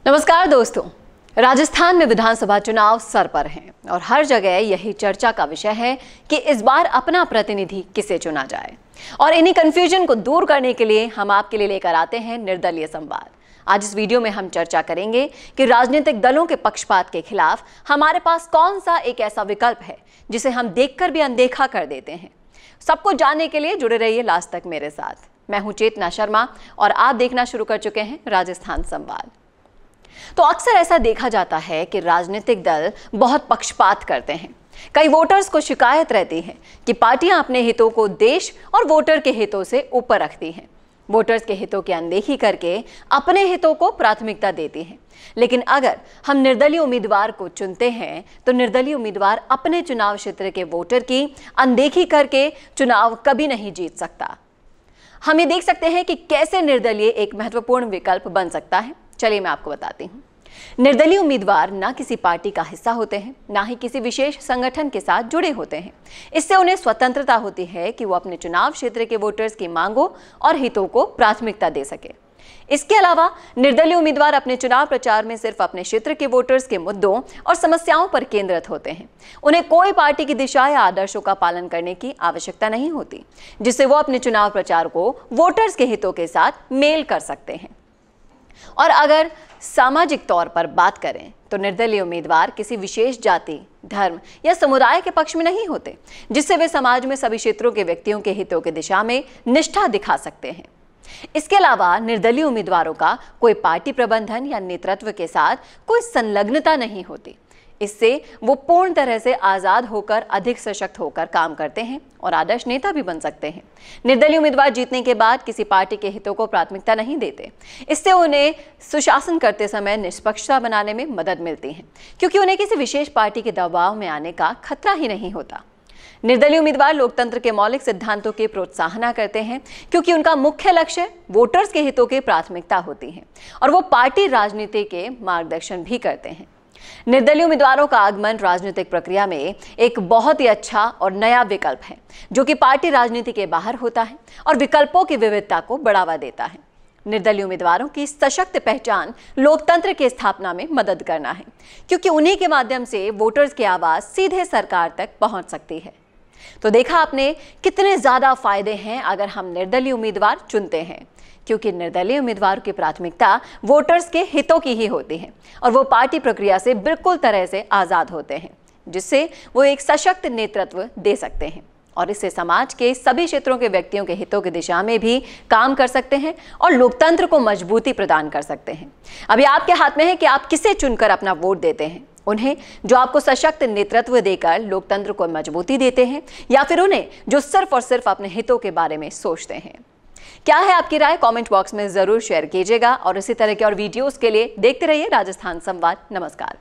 नमस्कार दोस्तों, राजस्थान में विधानसभा चुनाव सर पर हैं और हर जगह यही चर्चा का विषय है कि इस बार अपना प्रतिनिधि किसे चुना जाए। और इन्हीं कंफ्यूजन को दूर करने के लिए हम आपके लिए लेकर आते हैं निर्दलीय संवाद। आज इस वीडियो में हम चर्चा करेंगे कि राजनीतिक दलों के पक्षपात के खिलाफ हमारे पास कौन सा एक ऐसा विकल्प है जिसे हम देखकर भी अनदेखा कर देते हैं। सबको जानने के लिए जुड़े रहिए लास्ट तक मेरे साथ। मैं हूं चेतना शर्मा और आप देखना शुरू कर चुके हैं राजस्थान संवाद। तो अक्सर ऐसा देखा जाता है कि राजनीतिक दल बहुत पक्षपात करते हैं। कई वोटर्स को शिकायत रहती है कि पार्टियां अपने हितों को देश और वोटर के हितों से ऊपर रखती हैं। वोटर्स के हितों की अनदेखी करके अपने हितों को प्राथमिकता देती हैं। लेकिन अगर हम निर्दलीय उम्मीदवार को चुनते हैं तो निर्दलीय उम्मीदवार अपने चुनाव क्षेत्र के वोटर की अनदेखी करके चुनाव कभी नहीं जीत सकता। हम ये देख सकते हैं कि कैसे निर्दलीय एक महत्वपूर्ण विकल्प बन सकता है। चलिए मैं आपको बताती हूँ। निर्दलीय उम्मीदवार ना किसी पार्टी का हिस्सा होते हैं, ना ही किसी विशेष संगठन के साथ जुड़े होते हैं। इससे उन्हें स्वतंत्रता होती है कि वो अपने चुनाव क्षेत्र के वोटर्स की मांगों और हितों को प्राथमिकता दे सके। इसके अलावा निर्दलीय उम्मीदवार अपने चुनाव प्रचार में सिर्फ अपने क्षेत्र के वोटर्स के मुद्दों और समस्याओं पर केंद्रित होते हैं। उन्हें कोई पार्टी की दिशा या आदर्शों का पालन करने की आवश्यकता नहीं होती, जिससे वो अपने चुनाव प्रचार को वोटर्स के हितों के साथ मेल कर सकते हैं। और अगर सामाजिक तौर पर बात करें तो निर्दलीय उम्मीदवार किसी विशेष जाति, धर्म या समुदाय के पक्ष में नहीं होते, जिससे वे समाज में सभी क्षेत्रों के व्यक्तियों के हितों की दिशा में निष्ठा दिखा सकते हैं। इसके अलावा निर्दलीय उम्मीदवारों का कोई पार्टी प्रबंधन या नेतृत्व के साथ कोई संलग्नता नहीं होती। इससे वो पूर्ण तरह से आजाद होकर अधिक सशक्त होकर काम करते हैं और आदर्श नेता भी बन सकते हैं। निर्दलीय उम्मीदवार जीतने के बाद किसी पार्टी के हितों को प्राथमिकता नहीं देते। इससे उन्हें सुशासन करते समय निष्पक्षता बनाने में मदद मिलती है, क्योंकि उन्हें किसी विशेष पार्टी के दबाव में आने का खतरा ही नहीं होता। निर्दलीय उम्मीदवार लोकतंत्र के मौलिक सिद्धांतों की प्रोत्साहन करते हैं, क्योंकि उनका मुख्य लक्ष्य वोटर्स के हितों की प्राथमिकता होती है और वो पार्टी राजनीति के मार्गदर्शन भी करते हैं। निर्दलीय उम्मीदवारों का आगमन राजनीतिक प्रक्रिया में एक बहुत ही अच्छा और नया विकल्प है, जो कि पार्टी राजनीति के बाहर होता है और विकल्पों की विविधता को बढ़ावा देता है। निर्दलीय उम्मीदवारों की सशक्त पहचान लोकतंत्र की स्थापना में मदद करना है, क्योंकि उन्हीं के माध्यम से वोटर्स की आवाज सीधे सरकार तक पहुंच सकती है। तो देखा आपने कितने ज्यादा फायदे हैं अगर हम निर्दलीय उम्मीदवार चुनते हैं, क्योंकि निर्दलीय उम्मीदवार की प्राथमिकता वोटर्स के हितों की ही होती है और वो पार्टी प्रक्रिया से बिल्कुल तरह से आजाद होते हैं, जिससे वो एक सशक्त नेतृत्व दे सकते हैं और इससे समाज के सभी क्षेत्रों के व्यक्तियों के हितों की दिशा में भी काम कर सकते हैं और लोकतंत्र को मजबूती प्रदान कर सकते हैं। अभी आपके हाथ में है कि आप किसे चुनकर अपना वोट देते हैं, उन्हें जो आपको सशक्त नेतृत्व देकर लोकतंत्र को मजबूती देते हैं, या फिर उन्हें जो सिर्फ और सिर्फ अपने हितों के बारे में सोचते हैं। क्या है आपकी राय? कमेंट बॉक्स में जरूर शेयर कीजिएगा और इसी तरह के और वीडियोस के लिए देखते रहिए राजस्थान संवाद। नमस्कार।